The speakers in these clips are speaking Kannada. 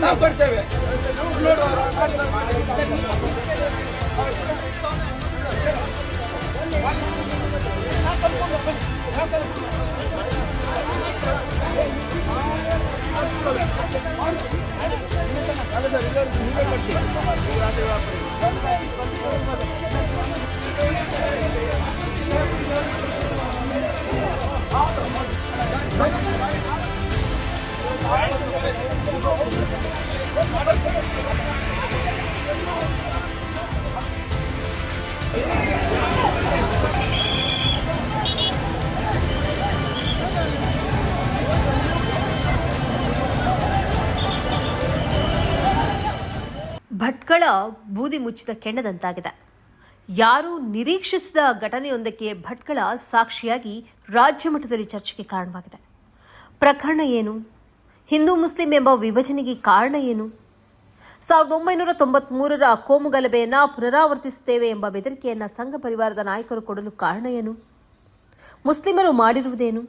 ನಾವು ಕೊಡ್ತೇವೆ. ಭಟ್ಕಳ ಬೂದಿ ಮುಚ್ಚಿದ ಕೆಂಡದಂತಾಗಿದೆ. ಯಾರೂ ನಿರೀಕ್ಷಿಸಿದ ಘಟನೆಯೊಂದಕ್ಕೆ ಭಟ್ಕಳ ಸಾಕ್ಷಿಯಾಗಿ ರಾಜ್ಯ ಮಟ್ಟದಲ್ಲಿ ಚರ್ಚೆಗೆ ಕಾರಣವಾಗಿದೆ. ಪ್ರಕರಣ ಏನು? ಹಿಂದೂ ಮುಸ್ಲಿಂ ಎಂಬ ವಿಭಜನೆಗೆ ಕಾರಣ ಏನು? 1993ರ ಕೋಮುಗಲಭೆಯನ್ನು ಪುನರಾವರ್ತಿಸುತ್ತೇವೆ ಎಂಬ ಬೆದರಿಕೆಯನ್ನು ಸಂಘ ಪರಿವಾರದ ನಾಯಕರು ಕೊಡಲು ಕಾರಣ ಏನು? ಮುಸ್ಲಿಮರು ಮಾಡಿರುವುದೇನು?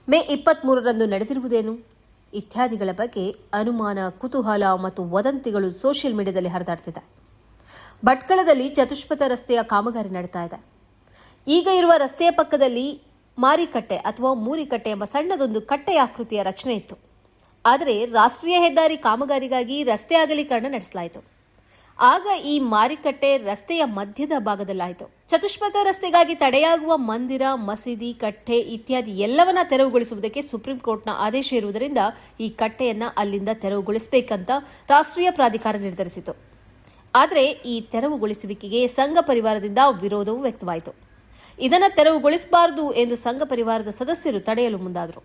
ಮೇ 23ರಂದು ನಡೆದಿರುವುದೇನು? ಇತ್ಯಾದಿಗಳ ಬಗ್ಗೆ ಅನುಮಾನ, ಕುತೂಹಲ ಮತ್ತು ವದಂತಿಗಳು ಸೋಷಿಯಲ್ ಮೀಡಿಯಾದಲ್ಲಿ ಹರಿದಾಡ್ತಿದೆ. ಭಟ್ಕಳದಲ್ಲಿ ಚತುಷ್ಪಥ ರಸ್ತೆಯ ಕಾಮಗಾರಿ ನಡೀತಾ ಇದೆ. ಈಗ ಇರುವ ರಸ್ತೆಯ ಪಕ್ಕದಲ್ಲಿ ಮಾರಿಕಟ್ಟೆ ಅಥವಾ ಮೂರಿಕಟ್ಟೆ ಎಂಬ ಸಣ್ಣದೊಂದು ಕಟ್ಟೆಯಾಕೃತಿಯ ರಚನೆ ಇತ್ತು. ಆದರೆ ರಾಷ್ಟ್ರೀಯ ಹೆದ್ದಾರಿ ಕಾಮಗಾರಿಗಾಗಿ ರಸ್ತೆ ಅಗಲೀಕರಣ ನಡೆಸಲಾಯಿತು. ಆಗ ಈ ಮಾರಿಕಟ್ಟೆ ರಸ್ತೆಯ ಮಧ್ಯದ ಭಾಗದಲ್ಲಾಯಿತು. ಚತುಷ್ಪಥ ರಸ್ತೆಗಾಗಿ ತಡೆಯಾಗುವ ಮಂದಿರ, ಮಸೀದಿ, ಕಟ್ಟೆ ಇತ್ಯಾದಿ ಎಲ್ಲವನ್ನ ತೆರವುಗೊಳಿಸುವುದಕ್ಕೆ ಸುಪ್ರೀಂ ಕೋರ್ಟ್ನ ಆದೇಶ ಇರುವುದರಿಂದ ಈ ಕಟ್ಟೆಯನ್ನ ಅಲ್ಲಿಂದ ತೆರವುಗೊಳಿಸಬೇಕಂತ ರಾಷ್ಟ್ರೀಯ ಪ್ರಾಧಿಕಾರ ನಿರ್ಧರಿಸಿತು. ಆದರೆ ಈ ತೆರವುಗೊಳಿಸುವಿಕೆಗೆ ಸಂಘ ಪರಿವಾರದಿಂದ ವಿರೋಧವೂ ವ್ಯಕ್ತವಾಯಿತು. ಇದನ್ನು ತೆರವುಗೊಳಿಸಬಾರದು ಎಂದು ಸಂಘ ಪರಿವಾರದ ಸದಸ್ಯರು ತಡೆಯಲು ಮುಂದಾದರು.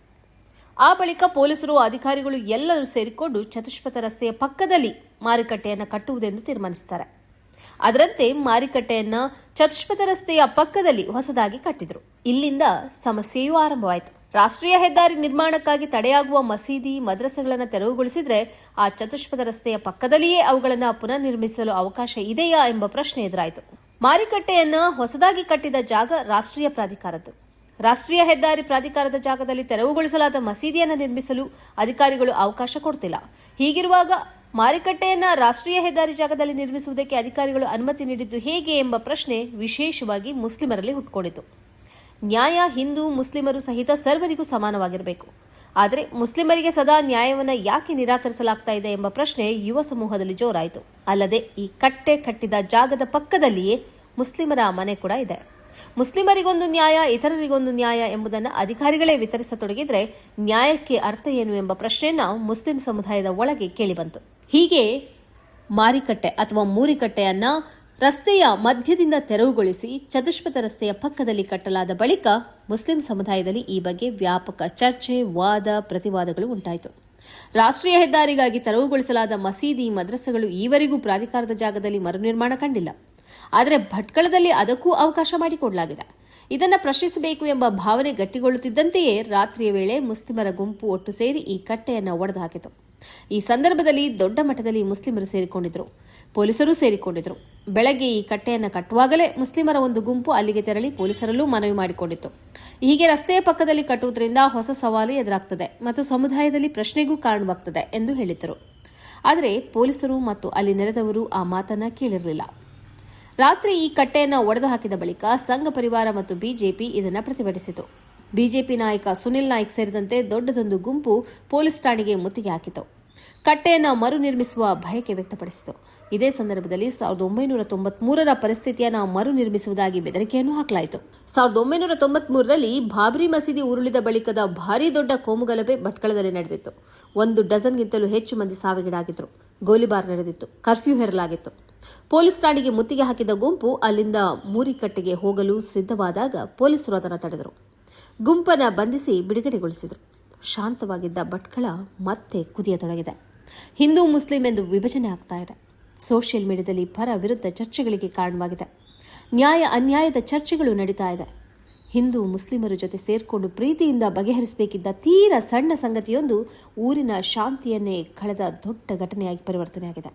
ಆ ಬಳಿಕ ಪೊಲೀಸರು, ಅಧಿಕಾರಿಗಳು ಎಲ್ಲರೂ ಸೇರಿಕೊಂಡು ಚತುಷ್ಪಥ ರಸ್ತೆಯ ಪಕ್ಕದಲ್ಲಿ ಮಾರುಕಟ್ಟೆಯನ್ನು ಕಟ್ಟುವುದೆಂದು ತೀರ್ಮಾನಿಸುತ್ತಾರೆ. ಅದರಂತೆ ಮಾರುಕಟ್ಟೆಯನ್ನು ಚತುಷ್ಪಥ ರಸ್ತೆಯ ಪಕ್ಕದಲ್ಲಿ ಹೊಸದಾಗಿ ಕಟ್ಟಿದರು. ಇಲ್ಲಿಂದ ಸಮಸ್ಯೆಯೂ ಆರಂಭವಾಯಿತು. ರಾಷ್ಟ್ರೀಯ ಹೆದ್ದಾರಿ ನಿರ್ಮಾಣಕ್ಕಾಗಿ ತಡೆಯಾಗುವ ಮಸೀದಿ, ಮದ್ರಸೆಗಳನ್ನು ತೆರವುಗೊಳಿಸಿದರೆ ಆ ಚತುಷ್ಪಥ ರಸ್ತೆಯ ಪಕ್ಕದಲ್ಲಿಯೇ ಅವುಗಳನ್ನು ಪುನರ್ ನಿರ್ಮಿಸಲು ಅವಕಾಶ ಇದೆಯಾ ಎಂಬ ಪ್ರಶ್ನೆ ಎದುರಾಯಿತು. ಮಾರುಕಟ್ಟೆಯನ್ನು ಹೊಸದಾಗಿ ಕಟ್ಟಿದ ಜಾಗ ರಾಷ್ಟ್ರೀಯ ಪ್ರಾಧಿಕಾರದ್ದು. ರಾಷ್ಟ್ರೀಯ ಹೆದ್ದಾರಿ ಪ್ರಾಧಿಕಾರದ ಜಾಗದಲ್ಲಿ ತೆರವುಗೊಳಿಸಲಾದ ಮಸೀದಿಯನ್ನು ನಿರ್ಮಿಸಲು ಅಧಿಕಾರಿಗಳು ಅವಕಾಶ ಕೊಡ್ತಿಲ್ಲ. ಹೀಗಿರುವಾಗ ಮಾರುಕಟ್ಟೆಯನ್ನು ರಾಷ್ಟ್ರೀಯ ಹೆದ್ದಾರಿ ಜಾಗದಲ್ಲಿ ನಿರ್ಮಿಸುವುದಕ್ಕೆ ಅಧಿಕಾರಿಗಳು ಅನುಮತಿ ನೀಡಿದ್ದು ಹೇಗೆ ಎಂಬ ಪ್ರಶ್ನೆ ವಿಶೇಷವಾಗಿ ಮುಸ್ಲಿಮರಲ್ಲಿ ಹುಟ್ಟುಕೊಂಡಿತು. ನ್ಯಾಯ ಹಿಂದೂ ಮುಸ್ಲಿಮರು ಸಹಿತ ಸರ್ವರಿಗೂ ಸಮಾನವಾಗಿರಬೇಕು. ಆದರೆ ಮುಸ್ಲಿಮರಿಗೆ ಸದಾ ನ್ಯಾಯವನ್ನು ಯಾಕೆ ನಿರಾಕರಿಸಲಾಗ್ತಾ ಇದೆ ಎಂಬ ಪ್ರಶ್ನೆ ಯುವ ಸಮೂಹದಲ್ಲಿ ಜೋರಾಯಿತು. ಅಲ್ಲದೆ ಈ ಕಟ್ಟೆ ಕಟ್ಟಿದ ಜಾಗದ ಪಕ್ಕದಲ್ಲಿಯೇ ಮುಸ್ಲಿಮರ ಮನೆ ಕೂಡ ಇದೆ. ಮುಸ್ಲಿಮರಿಗೊಂದು ನ್ಯಾಯ, ಇತರರಿಗೊಂದು ನ್ಯಾಯ ಎಂಬುದನ್ನು ಅಧಿಕಾರಿಗಳೇ ವಿತರಿಸತೊಡಗಿದ್ರೆ ನ್ಯಾಯಕ್ಕೆ ಅರ್ಥ ಏನು ಎಂಬ ಪ್ರಶ್ನೆಯನ್ನ ಮುಸ್ಲಿಂ ಸಮುದಾಯದ ಒಳಗೆ ಕೇಳಿಬಂತು. ಹೀಗೆ ಮಾರಿಕಟ್ಟೆ ಅಥವಾ ಮೂರಿಕಟ್ಟೆಯನ್ನ ರಸ್ತೆಯ ಮಧ್ಯದಿಂದ ತೆರವುಗೊಳಿಸಿ ಚತುಷ್ಪಥ ರಸ್ತೆಯ ಪಕ್ಕದಲ್ಲಿ ಕಟ್ಟಲಾದ ಬಳಿಕ ಮುಸ್ಲಿಂ ಸಮುದಾಯದಲ್ಲಿ ಈ ಬಗ್ಗೆ ವ್ಯಾಪಕ ಚರ್ಚೆ, ವಾದ, ಪ್ರತಿವಾದಗಳು ಉಂಟಾಯಿತು. ರಾಷ್ಟ್ರೀಯ ಹೆದ್ದಾರಿಗಾಗಿ ತೆರವುಗೊಳಿಸಲಾದ ಮಸೀದಿ, ಮದ್ರಸೆಗಳು ಈವರೆಗೂ ಪ್ರಾಧಿಕಾರದ ಜಾಗದಲ್ಲಿ ಮರುನಿರ್ಮಾಣ ಕಂಡಿಲ್ಲ. ಆದರೆ ಭಟ್ಕಳದಲ್ಲಿ ಅದಕ್ಕೂ ಅವಕಾಶ ಮಾಡಿಕೊಡಲಾಗಿದೆ. ಇದನ್ನು ಪ್ರಶ್ನಿಸಬೇಕು ಎಂಬ ಭಾವನೆ ಗಟ್ಟಿಗೊಳ್ಳುತ್ತಿದ್ದಂತೆಯೇ ರಾತ್ರಿಯ ವೇಳೆ ಮುಸ್ಲಿಮರ ಗುಂಪು ಒಟ್ಟು ಸೇರಿ ಈ ಕಟ್ಟೆಯನ್ನು ಒಡೆದು ಹಾಕಿತು. ಈ ಸಂದರ್ಭದಲ್ಲಿ ದೊಡ್ಡ ಮಟ್ಟದಲ್ಲಿ ಮುಸ್ಲಿಮರು ಸೇರಿಕೊಂಡಿದ್ದರು, ಪೊಲೀಸರು ಸೇರಿಕೊಂಡಿದ್ದರು. ಬೆಳಗ್ಗೆ ಈ ಕಟ್ಟೆಯನ್ನು ಕಟ್ಟುವಾಗಲೇ ಮುಸ್ಲಿಮರ ಒಂದು ಗುಂಪು ಅಲ್ಲಿಗೆ ತೆರಳಿ ಪೊಲೀಸರಲ್ಲೂ ಮನವಿ ಮಾಡಿಕೊಂಡಿತ್ತು. ಹೀಗೆ ರಸ್ತೆಯ ಪಕ್ಕದಲ್ಲಿ ಕಟ್ಟುವುದರಿಂದ ಹೊಸ ಸವಾಲು ಎದುರಾಗ್ತದೆ ಮತ್ತು ಸಮುದಾಯದಲ್ಲಿ ಪ್ರಶ್ನೆಗೂ ಕಾರಣವಾಗ್ತದೆ ಎಂದು ಹೇಳಿದ್ದರು. ಆದರೆ ಪೊಲೀಸರು ಮತ್ತು ಅಲ್ಲಿ ನೆರೆದವರು ಆ ಮಾತನ್ನ ಕೇಳಿರಲಿಲ್ಲ. ರಾತ್ರಿ ಈ ಕಟ್ಟೆಯನ್ನು ಒಡೆದು ಹಾಕಿದ ಬಳಿಕ ಸಂಘ ಪರಿವಾರ ಮತ್ತು ಬಿಜೆಪಿ ಇದನ್ನು ಪ್ರತಿಭಟಿಸಿತು. ಬಿಜೆಪಿ ನಾಯಕ ಸುನಿಲ್ ನಾಯ್ಕ್ ಸೇರಿದಂತೆ ದೊಡ್ಡದೊಂದು ಗುಂಪು ಪೊಲೀಸ್ ಠಾಣೆಗೆ ಮುತ್ತಿಗೆ ಹಾಕಿತು. ಕಟ್ಟೆಯನ್ನು ಮರು ನಿರ್ಮಿಸುವ ಬಯಕೆ ವ್ಯಕ್ತಪಡಿಸಿತು. ಇದೇ ಸಂದರ್ಭದಲ್ಲಿ 1993ರ ಪರಿಸ್ಥಿತಿಯನ್ನು ಮರು ನಿರ್ಮಿಸುವುದಾಗಿ ಬೆದರಿಕೆಯನ್ನು ಹಾಕಲಾಯಿತು. 1993ರಲ್ಲಿ ಬಾಬ್ರಿ ಮಸೀದಿ ಉರುಳಿದ ಬಳಿಕದ ಭಾರೀ ದೊಡ್ಡ ಕೋಮುಗಲಭೆ ಭಟ್ಕಳದಲ್ಲಿ ನಡೆದಿತ್ತು. 1 ಡಜನ್ಗಿಂತಲೂ ಹೆಚ್ಚು ಮಂದಿ ಸಾವಿಗೀಡಾಗಿದ್ದರು. ಗೋಲಿಬಾರ್ ನಡೆದಿತ್ತು. ಕರ್ಫ್ಯೂ ಹೇರಲಾಗಿತ್ತು. ಪೊಲೀಸ್ ಠಾಣೆಗೆ ಮುತ್ತಿಗೆ ಹಾಕಿದ ಗುಂಪು ಅಲ್ಲಿಂದ ಮೂರಿಕಟ್ಟೆಗೆ ಹೋಗಲು ಸಿದ್ಧವಾದಾಗ ಪೊಲೀಸರು ಅದನ್ನು ತಡೆದರು. ಗುಂಪನ್ನು ಬಂಧಿಸಿ ಬಿಡುಗಡೆಗೊಳಿಸಿದರು. ಶಾಂತವಾಗಿದ್ದ ಭಟ್ಕಳ ಮತ್ತೆ ಕುದಿಯತೊಡಗಿದೆ. ಹಿಂದೂ ಮುಸ್ಲಿಂ ಎಂದು ವಿಭಜನೆ ಆಗ್ತಾ ಇದೆ. ಸೋಷಿಯಲ್ ಮೀಡಿಯಾದಲ್ಲಿ ಪರ ವಿರುದ್ಧ ಚರ್ಚೆಗಳಿಗೆ ಕಾರಣವಾಗಿದೆ. ನ್ಯಾಯ ಅನ್ಯಾಯದ ಚರ್ಚೆಗಳು ನಡೀತಾ ಇದೆ. ಹಿಂದೂ ಮುಸ್ಲಿಮರ ಜೊತೆ ಸೇರ್ಕೊಂಡು ಪ್ರೀತಿಯಿಂದ ಬಗೆಹರಿಸಬೇಕಿದ್ದ ತೀರ ಸಣ್ಣ ಸಂಗತಿಯೊಂದು ಊರಿನ ಶಾಂತಿಯನ್ನೇ ಕಳೆದ ದೊಡ್ಡ ಘಟನೆಯಾಗಿ ಪರಿವರ್ತನೆಯಾಗಿದೆ.